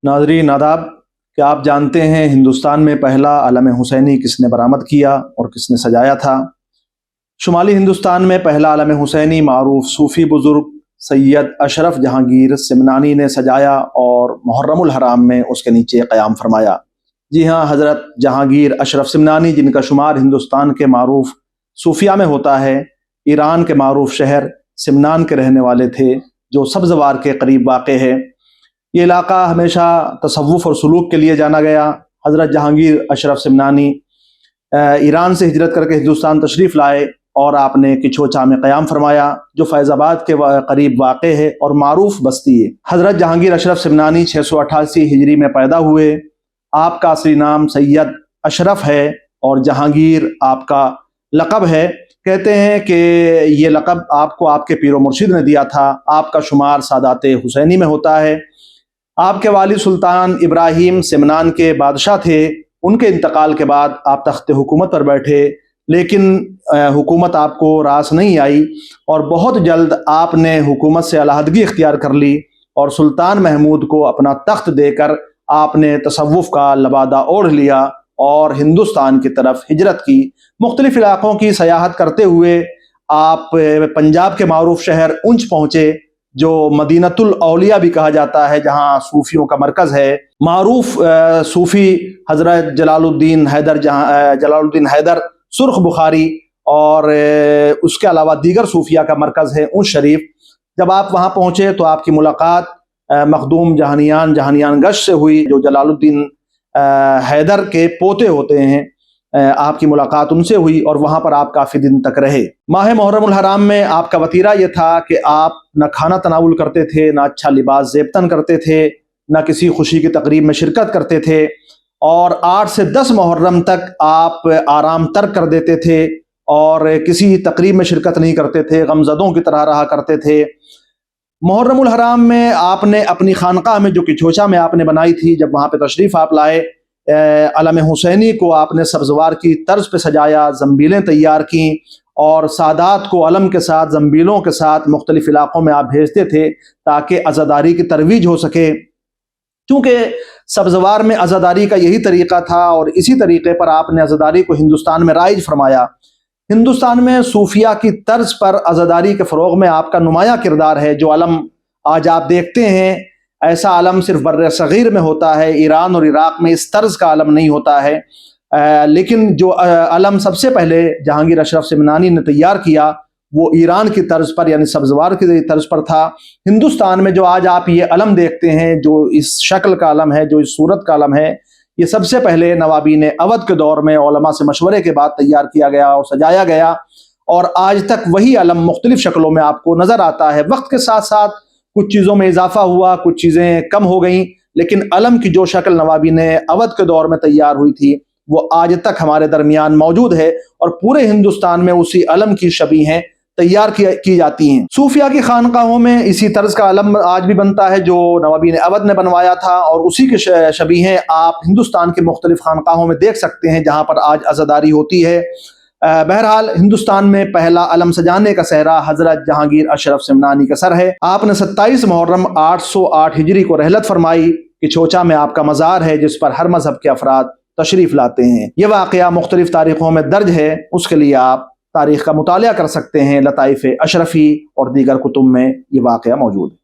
ناظرین آداب، کیا آپ جانتے ہیں ہندوستان میں پہلا علم حسینی کس نے برآمد کیا اور کس نے سجایا تھا؟ شمالی ہندوستان میں پہلا علم حسینی معروف صوفی بزرگ سید اشرف جہانگیر سمنانی نے سجایا اور محرم الحرام میں اس کے نیچے قیام فرمایا۔ جی ہاں، حضرت جہانگیر اشرف سمنانی، جن کا شمار ہندوستان کے معروف صوفیہ میں ہوتا ہے، ایران کے معروف شہر سمنان کے رہنے والے تھے، جو سبزوار کے قریب واقع ہے۔ یہ علاقہ ہمیشہ تصوف اور سلوک کے لیے جانا گیا۔ حضرت جہانگیر اشرف سمنانی ایران سے ہجرت کر کے ہندوستان تشریف لائے اور آپ نے کچھوچا میں قیام فرمایا، جو فیض آباد کے قریب واقع ہے اور معروف بستی ہے۔ حضرت جہانگیر اشرف سمنانی 688 ہجری میں پیدا ہوئے۔ آپ کا اصلی نام سید اشرف ہے اور جہانگیر آپ کا لقب ہے۔ کہتے ہیں کہ یہ لقب آپ کو آپ کے پیر و مرشد نے دیا تھا۔ آپ کا شمار سادات حسینی میں ہوتا ہے۔ آپ کے والد سلطان ابراہیم سمنان کے بادشاہ تھے۔ ان کے انتقال کے بعد آپ تخت حکومت پر بیٹھے، لیکن حکومت آپ کو راس نہیں آئی اور بہت جلد آپ نے حکومت سے علیحدگی اختیار کر لی اور سلطان محمود کو اپنا تخت دے کر آپ نے تصوف کا لبادہ اوڑھ لیا اور ہندوستان کی طرف ہجرت کی۔ مختلف علاقوں کی سیاحت کرتے ہوئے آپ پنجاب کے معروف شہر اونچ پہنچے، جو مدینۃ الاولیاء بھی کہا جاتا ہے، جہاں صوفیوں کا مرکز ہے۔ معروف صوفی حضرت جلال الدین حیدر سرخ بخاری اور اس کے علاوہ دیگر صوفیہ کا مرکز ہے اونچ شریف۔ جب آپ وہاں پہنچے تو آپ کی ملاقات مخدوم جہانیان گشت سے ہوئی، جو جلال الدین حیدر کے پوتے ہوتے ہیں۔ آپ کی ملاقات ان سے ہوئی اور وہاں پر آپ کافی دن تک رہے۔ ماہ محرم الحرام میں آپ کا وتیرہ یہ تھا کہ آپ نہ کھانا تناول کرتے تھے، نہ اچھا لباس زیبتن کرتے تھے، نہ کسی خوشی کی تقریب میں شرکت کرتے تھے، اور 8 سے 10 محرم تک آپ آرام ترک کر دیتے تھے اور کسی تقریب میں شرکت نہیں کرتے تھے، غمزدوں کی طرح رہا کرتے تھے۔ محرم الحرام میں آپ نے اپنی خانقاہ میں جو کچھوچا میں آپ نے بنائی تھی، جب وہاں پہ تشریف آپ لائے، علم حسینی کو آپ نے سبزوار کی طرز پہ سجایا، زنبیلیں تیار کیں اور سادات کو علم کے ساتھ، زنبیلوں کے ساتھ مختلف علاقوں میں آپ بھیجتے تھے تاکہ عزاداری کی ترویج ہو سکے۔ چونکہ سبزوار میں عزاداری کا یہی طریقہ تھا اور اسی طریقے پر آپ نے عزاداری کو ہندوستان میں رائج فرمایا۔ ہندوستان میں صوفیہ کی طرز پر عزاداری کے فروغ میں آپ کا نمایاں کردار ہے۔ جو علم آج آپ دیکھتے ہیں، ایسا علم صرف بر صغیر میں ہوتا ہے، ایران اور عراق میں اس طرز کا علم نہیں ہوتا ہے۔ لیکن جو علم سب سے پہلے جہانگیر اشرف سمنانی نے تیار کیا، وہ ایران کی طرز پر، یعنی سبزوار کی طرز پر تھا۔ ہندوستان میں جو آج آپ یہ علم دیکھتے ہیں، جو اس شکل کا علم ہے، جو اس صورت کا علم ہے، یہ سب سے پہلے نوابین اودھ کے دور میں علماء سے مشورے کے بعد تیار کیا گیا اور سجایا گیا، اور آج تک وہی علم مختلف شکلوں میں آپ کو نظر آتا ہے۔ وقت کے ساتھ ساتھ کچھ چیزوں میں اضافہ ہوا، کچھ چیزیں کم ہو گئیں، لیکن علم کی جو شکل نوابین اودھ کے دور میں تیار ہوئی تھی، وہ آج تک ہمارے درمیان موجود ہے اور پورے ہندوستان میں اسی علم کی شبیہیں تیار کی جاتی ہیں۔ صوفیہ کی خانقاہوں میں اسی طرز کا علم آج بھی بنتا ہے جو نوابین اودھ نے بنوایا تھا، اور اسی کی شبیہیں آپ ہندوستان کے مختلف خانقاہوں میں دیکھ سکتے ہیں جہاں پر آج عزاداری ہوتی ہے۔ بہرحال ہندوستان میں پہلا علم سجانے کا سہرا حضرت جہانگیر اشرف سمنانی کا سر ہے۔ آپ نے 27 محرم 808 ہجری کو رحلت فرمائی۔ کچھوچا میں آپ کا مزار ہے، جس پر ہر مذہب کے افراد تشریف لاتے ہیں۔ یہ واقعہ مختلف تاریخوں میں درج ہے، اس کے لیے آپ تاریخ کا مطالعہ کر سکتے ہیں۔ لطائف اشرفی اور دیگر کتب میں یہ واقعہ موجود ہے۔